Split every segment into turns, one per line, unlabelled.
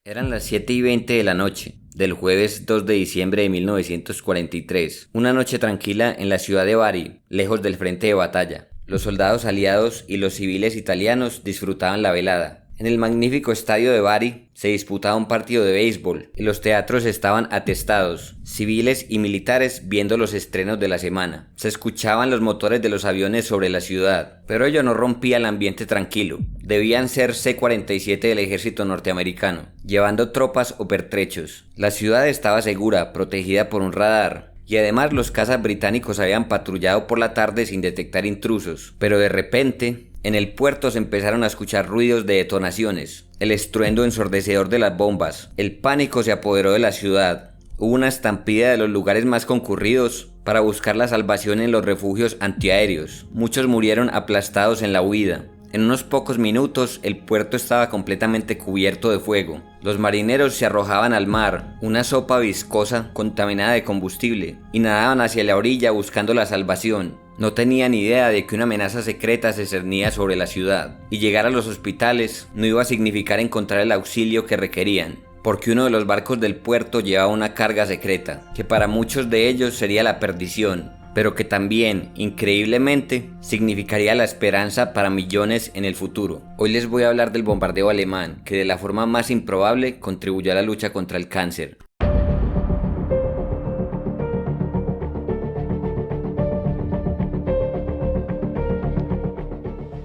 Eran las 7:20 de la noche, del jueves 2 de diciembre de 1943, una noche tranquila en la ciudad de Bari, lejos del frente de batalla. Los soldados aliados y los civiles italianos disfrutaban la velada. En el magnífico estadio de Bari se disputaba un partido de béisbol y los teatros estaban atestados, civiles y militares viendo los estrenos de la semana. Se escuchaban los motores de los aviones sobre la ciudad, pero ello no rompía el ambiente tranquilo. Debían ser C-47 del ejército norteamericano, llevando tropas o pertrechos. La ciudad estaba segura, protegida por un radar. Y además los cazas británicos habían patrullado por la tarde sin detectar intrusos. Pero de repente, en el puerto se empezaron a escuchar ruidos de detonaciones, el estruendo ensordecedor de las bombas. El pánico se apoderó de la ciudad. Hubo una estampida de los lugares más concurridos para buscar la salvación en los refugios antiaéreos. Muchos murieron aplastados en la huida. En unos pocos minutos el puerto estaba completamente cubierto de fuego. Los marineros se arrojaban al mar, una sopa viscosa contaminada de combustible, y nadaban hacia la orilla buscando la salvación. No tenían idea de que una amenaza secreta se cernía sobre la ciudad, y llegar a los hospitales no iba a significar encontrar el auxilio que requerían, porque uno de los barcos del puerto llevaba una carga secreta, que para muchos de ellos sería la perdición, pero que también, increíblemente, significaría la esperanza para millones en el futuro. Hoy les voy a hablar del bombardeo alemán, que de la forma más improbable contribuyó a la lucha contra el cáncer.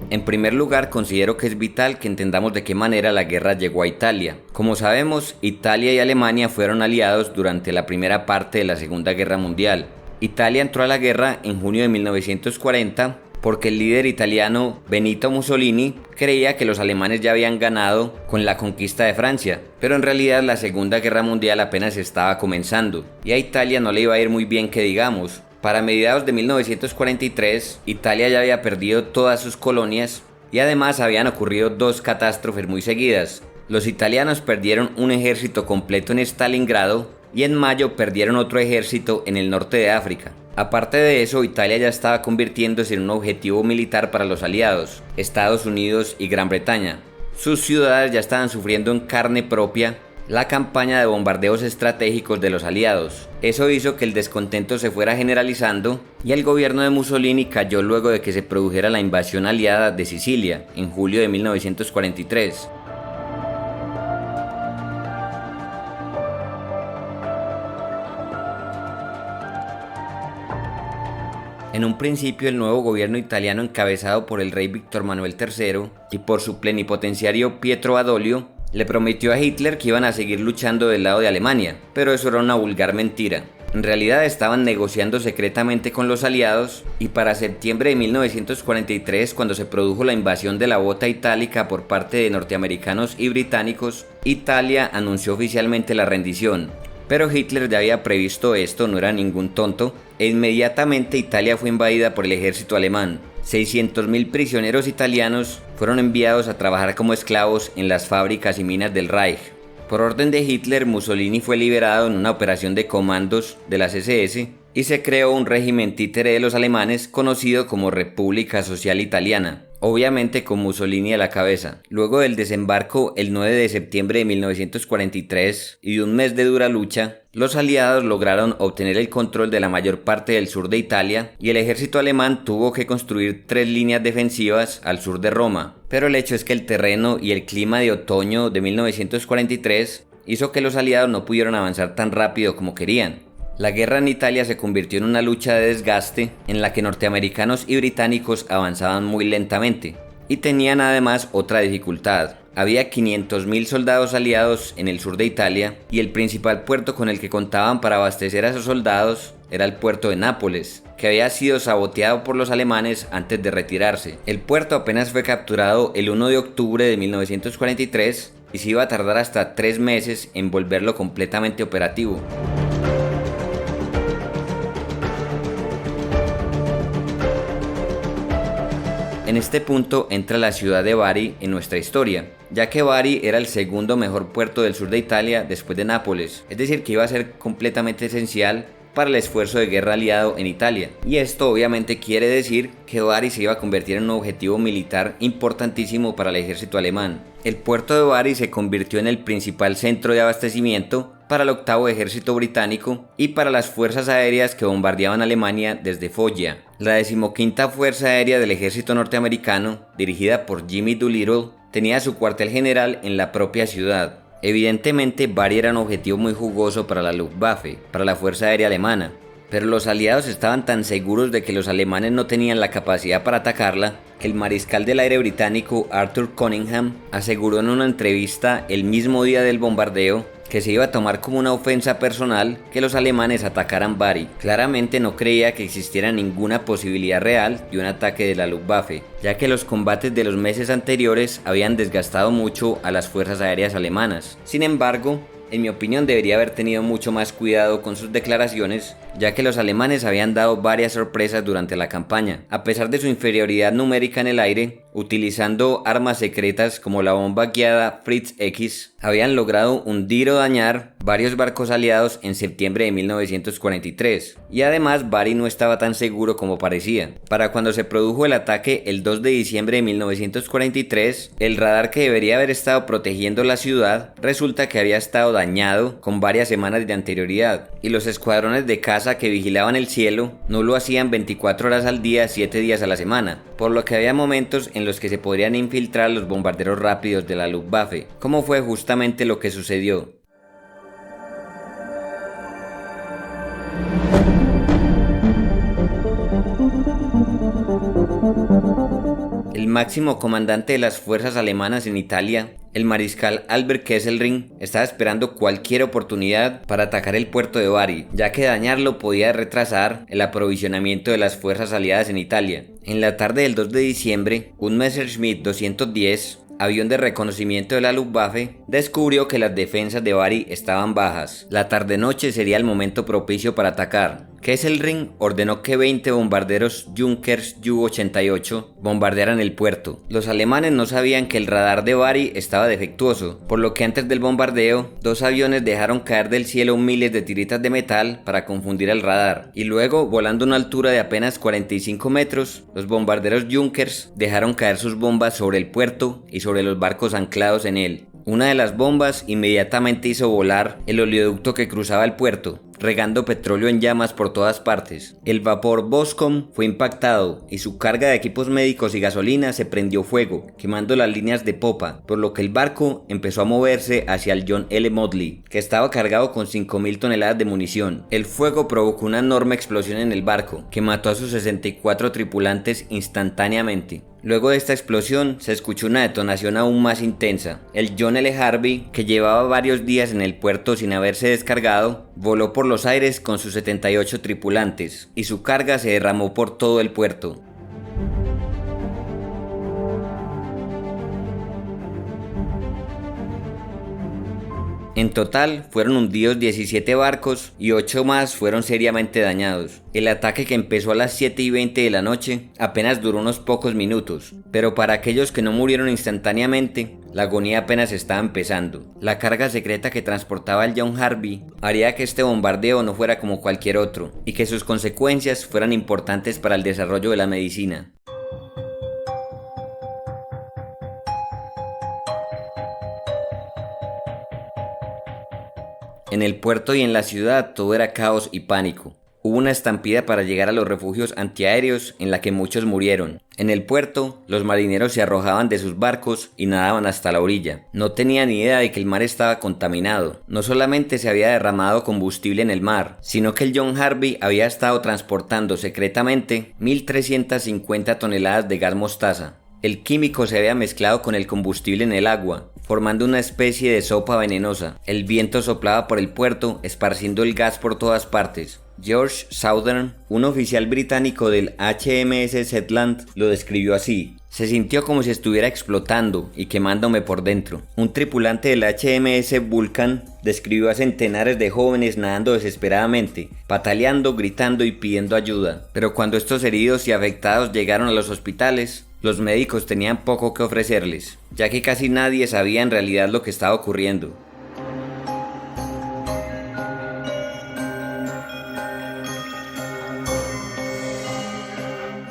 En primer lugar, considero que es vital que entendamos de qué manera la guerra llegó a Italia. Como sabemos, Italia y Alemania fueron aliados durante la primera parte de la Segunda Guerra Mundial. Italia entró a la guerra en junio de 1940 porque el líder italiano Benito Mussolini creía que los alemanes ya habían ganado con la conquista de Francia, pero en realidad la Segunda Guerra Mundial apenas estaba comenzando y a Italia no le iba a ir muy bien que digamos. Para mediados de 1943, Italia ya había perdido todas sus colonias y además habían ocurrido dos catástrofes muy seguidas. Los italianos perdieron un ejército completo en Stalingrado y en mayo perdieron otro ejército en el norte de África. Aparte de eso, Italia ya estaba convirtiéndose en un objetivo militar para los aliados, Estados Unidos y Gran Bretaña. Sus ciudades ya estaban sufriendo en carne propia la campaña de bombardeos estratégicos de los aliados. Eso hizo que el descontento se fuera generalizando y el gobierno de Mussolini cayó luego de que se produjera la invasión aliada de Sicilia en julio de 1943. En un principio, el nuevo gobierno italiano encabezado por el rey Víctor Manuel III y por su plenipotenciario Pietro Badoglio le prometió a Hitler que iban a seguir luchando del lado de Alemania, pero eso era una vulgar mentira. En realidad estaban negociando secretamente con los aliados y para septiembre de 1943, cuando se produjo la invasión de la Bota Itálica por parte de norteamericanos y británicos, Italia anunció oficialmente la rendición. Pero Hitler ya había previsto esto, no era ningún tonto, e inmediatamente Italia fue invadida por el ejército alemán. 600.000 prisioneros italianos fueron enviados a trabajar como esclavos en las fábricas y minas del Reich. Por orden de Hitler, Mussolini fue liberado en una operación de comandos de las SS y se creó un régimen títere de los alemanes conocido como República Social Italiana, obviamente con Mussolini a la cabeza. Luego del desembarco el 9 de septiembre de 1943 y de un mes de dura lucha, los aliados lograron obtener el control de la mayor parte del sur de Italia y el ejército alemán tuvo que construir 3 líneas defensivas al sur de Roma. Pero el hecho es que el terreno y el clima de otoño de 1943 hizo que los aliados no pudieron avanzar tan rápido como querían. La guerra en Italia se convirtió en una lucha de desgaste en la que norteamericanos y británicos avanzaban muy lentamente. Y tenían además otra dificultad. Había 500.000 soldados aliados en el sur de Italia y el principal puerto con el que contaban para abastecer a esos soldados era el puerto de Nápoles, que había sido saboteado por los alemanes antes de retirarse. El puerto apenas fue capturado el 1 de octubre de 1943 y se iba a tardar hasta 3 meses en volverlo completamente operativo. En este punto entra la ciudad de Bari en nuestra historia, ya que Bari era el segundo mejor puerto del sur de Italia después de Nápoles, es decir que iba a ser completamente esencial para el esfuerzo de guerra aliado en Italia. Y esto obviamente quiere decir que Bari se iba a convertir en un objetivo militar importantísimo para el ejército alemán. El puerto de Bari se convirtió en el principal centro de abastecimiento para el octavo ejército británico y para las fuerzas aéreas que bombardeaban Alemania desde Foggia. La 15ª Fuerza Aérea del ejército norteamericano, dirigida por Jimmy Doolittle, tenía su cuartel general en la propia ciudad. Evidentemente, Bari era un objetivo muy jugoso para la Luftwaffe, para la Fuerza Aérea Alemana, pero los aliados estaban tan seguros de que los alemanes no tenían la capacidad para atacarla, que el mariscal del aire británico Arthur Cunningham aseguró en una entrevista el mismo día del bombardeo que se iba a tomar como una ofensa personal que los alemanes atacaran Bari. Claramente no creía que existiera ninguna posibilidad real de un ataque de la Luftwaffe, ya que los combates de los meses anteriores habían desgastado mucho a las fuerzas aéreas alemanas. Sin embargo, en mi opinión debería haber tenido mucho más cuidado con sus declaraciones, ya que los alemanes habían dado varias sorpresas durante la campaña. A pesar de su inferioridad numérica en el aire, utilizando armas secretas como la bomba guiada Fritz X, habían logrado hundir o dañar varios barcos aliados en septiembre de 1943, y además Bari no estaba tan seguro como parecía. Para cuando se produjo el ataque el 2 de diciembre de 1943, el radar que debería haber estado protegiendo la ciudad resulta que había estado dañado con varias semanas de anterioridad, y los escuadrones de caza que vigilaban el cielo no lo hacían 24 horas al día, 7 días a la semana, por lo que había momentos en los que se podrían infiltrar los bombarderos rápidos de la Luftwaffe, como fue justamente lo que sucedió. El máximo comandante de las fuerzas alemanas en Italia, el mariscal Albert Kesselring, estaba esperando cualquier oportunidad para atacar el puerto de Bari, ya que dañarlo podía retrasar el aprovisionamiento de las fuerzas aliadas en Italia. En la tarde del 2 de diciembre, un Messerschmitt 210, avión de reconocimiento de la Luftwaffe, descubrió que las defensas de Bari estaban bajas. La tarde-noche sería el momento propicio para atacar. Kesselring ordenó que 20 bombarderos Junkers Ju-88 bombardearan el puerto. Los alemanes no sabían que el radar de Bari estaba defectuoso, por lo que antes del bombardeo, 2 aviones dejaron caer del cielo miles de tiritas de metal para confundir el radar, y luego, volando a una altura de apenas 45 metros, los bombarderos Junkers dejaron caer sus bombas sobre el puerto y sobre los barcos anclados en él. Una de las bombas inmediatamente hizo volar el oleoducto que cruzaba el puerto, regando petróleo en llamas por todas partes. El vapor Boscom fue impactado y su carga de equipos médicos y gasolina se prendió fuego, quemando las líneas de popa, por lo que el barco empezó a moverse hacia el John L. Modley, que estaba cargado con 5.000 toneladas de munición. El fuego provocó una enorme explosión en el barco, que mató a sus 64 tripulantes instantáneamente. Luego de esta explosión se escuchó una detonación aún más intensa. El John L. Harvey, que llevaba varios días en el puerto sin haberse descargado, voló por los aires con sus 78 tripulantes y su carga se derramó por todo el puerto. En total fueron hundidos 17 barcos y 8 más fueron seriamente dañados. El ataque, que empezó a las 7:20 de la noche, apenas duró unos pocos minutos, pero para aquellos que no murieron instantáneamente, la agonía apenas estaba empezando. La carga secreta que transportaba el John Harvey haría que este bombardeo no fuera como cualquier otro y que sus consecuencias fueran importantes para el desarrollo de la medicina. En el puerto y en la ciudad todo era caos y pánico. Hubo una estampida para llegar a los refugios antiaéreos en la que muchos murieron. En el puerto, los marineros se arrojaban de sus barcos y nadaban hasta la orilla. No tenían ni idea de que el mar estaba contaminado. No solamente se había derramado combustible en el mar, sino que el John Harvey había estado transportando secretamente 1.350 toneladas de gas mostaza. El químico se había mezclado con el combustible en el agua, formando una especie de sopa venenosa. El viento soplaba por el puerto, esparciendo el gas por todas partes. George Southern, un oficial británico del HMS Shetland, lo describió así: se sintió como si estuviera explotando y quemándome por dentro. Un tripulante del HMS Vulcan describió a centenares de jóvenes nadando desesperadamente, pataleando, gritando y pidiendo ayuda. Pero cuando estos heridos y afectados llegaron a los hospitales, los médicos tenían poco que ofrecerles, ya que casi nadie sabía en realidad lo que estaba ocurriendo.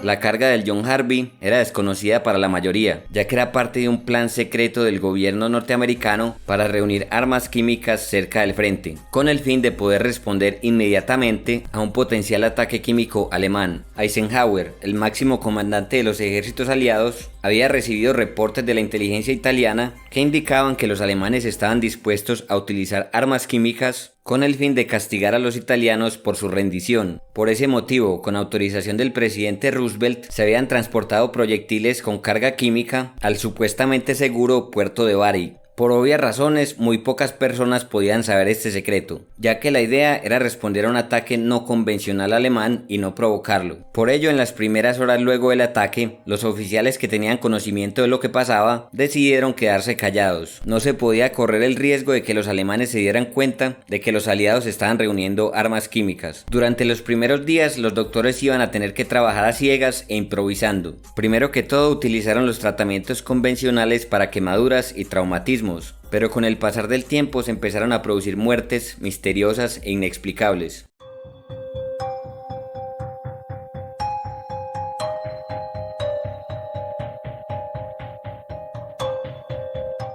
La carga del John Harvey era desconocida para la mayoría, ya que era parte de un plan secreto del gobierno norteamericano para reunir armas químicas cerca del frente, con el fin de poder responder inmediatamente a un potencial ataque químico alemán. Eisenhower, el máximo comandante de los ejércitos aliados, había recibido reportes de la inteligencia italiana que indicaban que los alemanes estaban dispuestos a utilizar armas químicas con el fin de castigar a los italianos por su rendición. Por ese motivo, con autorización del presidente Roosevelt, se habían transportado proyectiles con carga química al supuestamente seguro puerto de Bari. Por obvias razones, muy pocas personas podían saber este secreto, ya que la idea era responder a un ataque no convencional alemán y no provocarlo. Por ello, en las primeras horas luego del ataque, los oficiales que tenían conocimiento de lo que pasaba decidieron quedarse callados. No se podía correr el riesgo de que los alemanes se dieran cuenta de que los aliados estaban reuniendo armas químicas. Durante los primeros días, los doctores iban a tener que trabajar a ciegas e improvisando. Primero que todo, utilizaron los tratamientos convencionales para quemaduras y traumatismos, pero con el pasar del tiempo se empezaron a producir muertes misteriosas e inexplicables.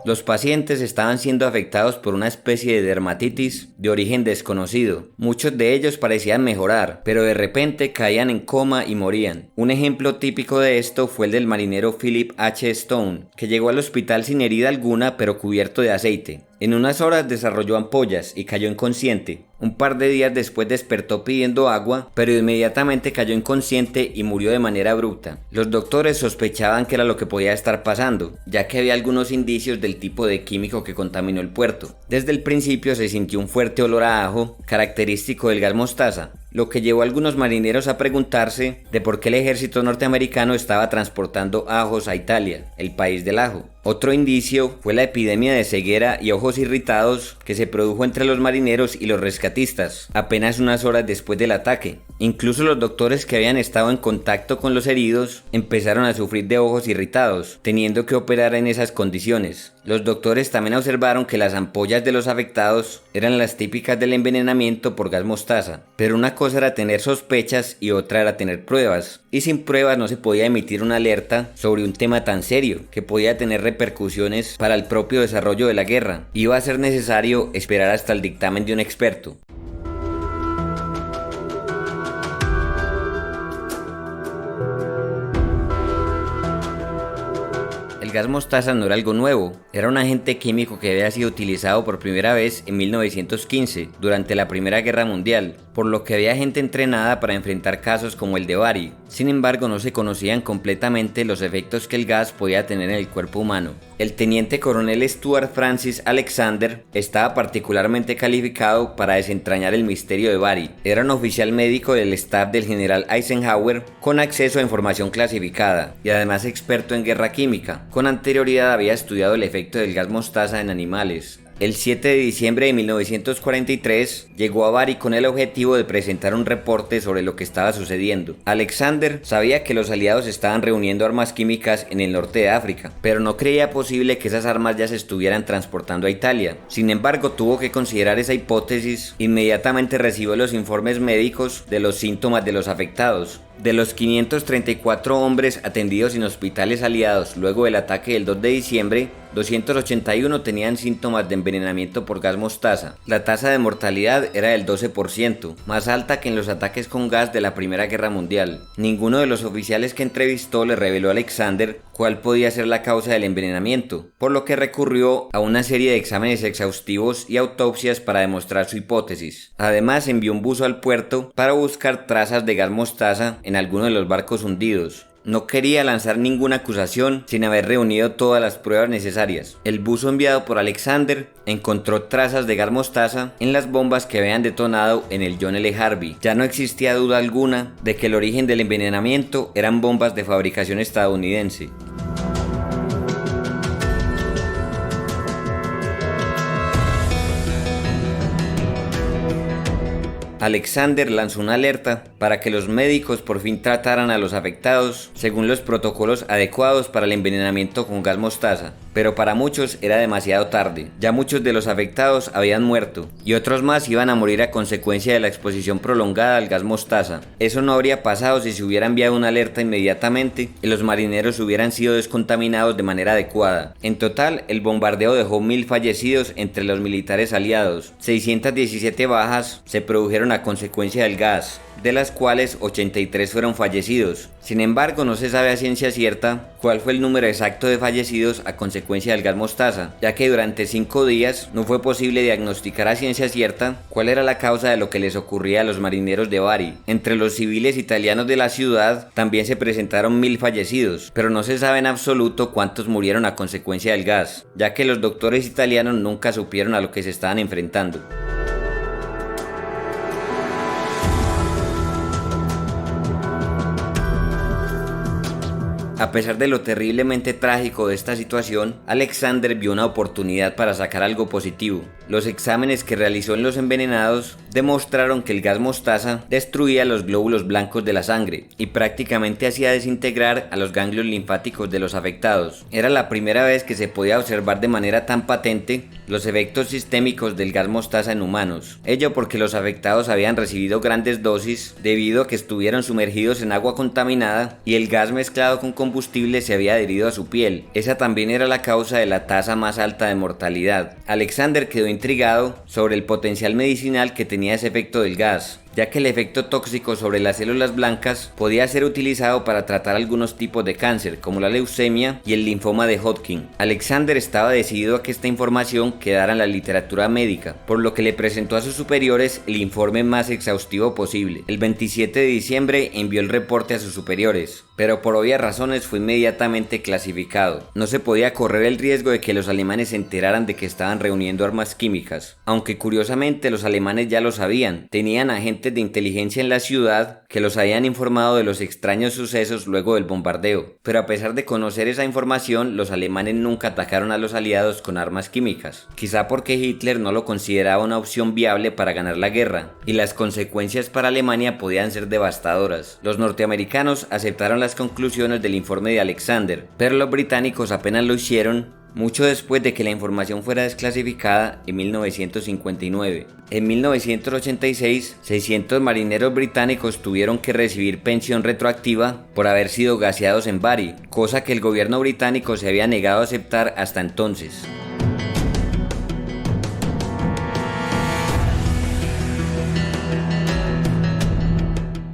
Los pacientes estaban siendo afectados por una especie de dermatitis de origen desconocido. Muchos de ellos parecían mejorar, pero de repente caían en coma y morían. Un ejemplo típico de esto fue el del marinero Philip H. Stone, que llegó al hospital sin herida alguna pero cubierto de aceite. En unas horas desarrolló ampollas y cayó inconsciente. Un par de días después despertó pidiendo agua, pero inmediatamente cayó inconsciente y murió de manera abrupta. Los doctores sospechaban que era lo que podía estar pasando, ya que había algunos indicios del tipo de químico que contaminó el puerto. Desde el principio se sintió un fuerte olor a ajo, característico del gas mostaza, lo que llevó a algunos marineros a preguntarse de por qué el ejército norteamericano estaba transportando ajos a Italia, el país del ajo. Otro indicio fue la epidemia de ceguera y ojos irritados que se produjo entre los marineros y los rescatistas, apenas unas horas después del ataque. Incluso los doctores que habían estado en contacto con los heridos empezaron a sufrir de ojos irritados, teniendo que operar en esas condiciones. Los doctores también observaron que las ampollas de los afectados eran las típicas del envenenamiento por gas mostaza, pero una cosa era tener sospechas y otra era tener pruebas, y sin pruebas no se podía emitir una alerta sobre un tema tan serio que podía tener repercusiones para el propio desarrollo de la guerra. Iba a ser necesario esperar hasta el dictamen de un experto. El gas mostaza no era algo nuevo, era un agente químico que había sido utilizado por primera vez en 1915, durante la Primera Guerra Mundial, por lo que había gente entrenada para enfrentar casos como el de Bari. Sin embargo, no se conocían completamente los efectos que el gas podía tener en el cuerpo humano. El teniente coronel Stuart Francis Alexander estaba particularmente calificado para desentrañar el misterio de Bari. Era un oficial médico del staff del general Eisenhower con acceso a información clasificada y además experto en guerra química. Con anterioridad había estudiado el efecto del gas mostaza en animales. El 7 de diciembre de 1943 llegó a Bari con el objetivo de presentar un reporte sobre lo que estaba sucediendo. Alexander sabía que los aliados estaban reuniendo armas químicas en el norte de África, pero no creía posible que esas armas ya se estuvieran transportando a Italia. Sin embargo, tuvo que considerar esa hipótesis. Inmediatamente recibió los informes médicos de los síntomas de los afectados. De los 534 hombres atendidos en hospitales aliados luego del ataque del 2 de diciembre, 281 tenían síntomas de envenenamiento por gas mostaza. La tasa de mortalidad era del 12%, más alta que en los ataques con gas de la Primera Guerra Mundial. Ninguno de los oficiales que entrevistó le reveló a Alexander cuál podía ser la causa del envenenamiento, por lo que recurrió a una serie de exámenes exhaustivos y autopsias para demostrar su hipótesis. Además, envió un buzo al puerto para buscar trazas de gas mostaza en alguno de los barcos hundidos. No quería lanzar ninguna acusación sin haber reunido todas las pruebas necesarias. El buzo enviado por Alexander encontró trazas de gas mostaza en las bombas que habían detonado en el John L. Harvey. Ya no existía duda alguna de que el origen del envenenamiento eran bombas de fabricación estadounidense. Alexander lanzó una alerta para que los médicos por fin trataran a los afectados según los protocolos adecuados para el envenenamiento con gas mostaza, pero para muchos era demasiado tarde. Ya muchos de los afectados habían muerto y otros más iban a morir a consecuencia de la exposición prolongada al gas mostaza. Eso no habría pasado si se hubiera enviado una alerta inmediatamente y los marineros hubieran sido descontaminados de manera adecuada. En total, el bombardeo dejó 1000 fallecidos entre los militares aliados. 617 bajas se produjeron a consecuencia del gas, de las cuales 83 fueron fallecidos. Sin embargo, no se sabe a ciencia cierta cuál fue el número exacto de fallecidos a consecuencia del gas mostaza, ya que durante 5 días no fue posible diagnosticar a ciencia cierta cuál era la causa de lo que les ocurría a los marineros de Bari. Entre los civiles italianos de la ciudad también se presentaron 1000 fallecidos, pero no se sabe en absoluto cuántos murieron a consecuencia del gas, ya que los doctores italianos nunca supieron a lo que se estaban enfrentando. A pesar de lo terriblemente trágico de esta situación, Alexander vio una oportunidad para sacar algo positivo. Los exámenes que realizó en los envenenados demostraron que el gas mostaza destruía los glóbulos blancos de la sangre y prácticamente hacía desintegrar a los ganglios linfáticos de los afectados. Era la primera vez que se podía observar de manera tan patente los efectos sistémicos del gas mostaza en humanos. Ello porque los afectados habían recibido grandes dosis debido a que estuvieron sumergidos en agua contaminada y el gas mezclado con combustible se había adherido a su piel. Esa también era la causa de la tasa más alta de mortalidad. Alexander quedó intrigado sobre el potencial medicinal que tenía ese efecto del gas, ya que el efecto tóxico sobre las células blancas podía ser utilizado para tratar algunos tipos de cáncer, como la leucemia y el linfoma de Hodgkin. Alexander estaba decidido a que esta información quedara en la literatura médica, por lo que le presentó a sus superiores el informe más exhaustivo posible. El 27 de diciembre envió el reporte a sus superiores, pero por obvias razones fue inmediatamente clasificado. No se podía correr el riesgo de que los alemanes se enteraran de que estaban reuniendo armas químicas, aunque curiosamente los alemanes ya lo sabían. Tenían agentes de inteligencia en la ciudad que los habían informado de los extraños sucesos luego del bombardeo, pero a pesar de conocer esa información, los alemanes nunca atacaron a los aliados con armas químicas, quizá porque Hitler no lo consideraba una opción viable para ganar la guerra, y las consecuencias para Alemania podían ser devastadoras. Los norteamericanos aceptaron las conclusiones del informe de Alexander, pero los británicos apenas lo hicieron mucho después de que la información fuera desclasificada en 1959. En 1986, 600 marineros británicos tuvieron que recibir pensión retroactiva por haber sido gaseados en Bari, cosa que el gobierno británico se había negado a aceptar hasta entonces.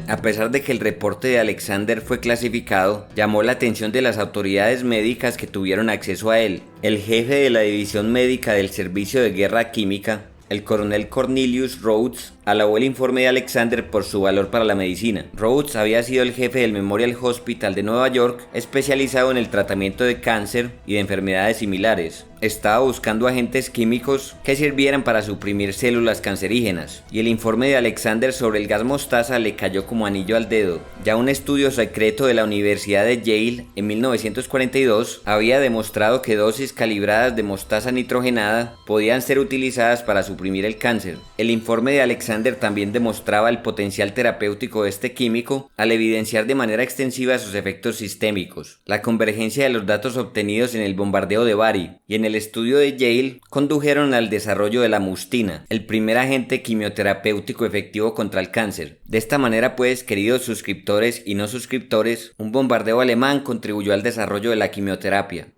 A pesar de que el reporte de Alexander fue clasificado, llamó la atención de las autoridades médicas que tuvieron acceso a él. El jefe de la división médica del Servicio de Guerra Química, el coronel Cornelius Rhodes, alabó el informe de Alexander por su valor para la medicina. Rhodes había sido el jefe del Memorial Hospital de Nueva York, especializado en el tratamiento de cáncer y de enfermedades similares. Estaba buscando agentes químicos que sirvieran para suprimir células cancerígenas, y el informe de Alexander sobre el gas mostaza le cayó como anillo al dedo. Ya un estudio secreto de la Universidad de Yale en 1942 había demostrado que dosis calibradas de mostaza nitrogenada podían ser utilizadas para suprimir el cáncer. El informe de Alexander también demostraba el potencial terapéutico de este químico al evidenciar de manera extensiva sus efectos sistémicos. La convergencia de los datos obtenidos en el bombardeo de Bari y en el estudio de Yale condujeron al desarrollo de la mustina, el primer agente quimioterapéutico efectivo contra el cáncer. De esta manera, pues, queridos suscriptores y no suscriptores, un bombardeo alemán contribuyó al desarrollo de la quimioterapia.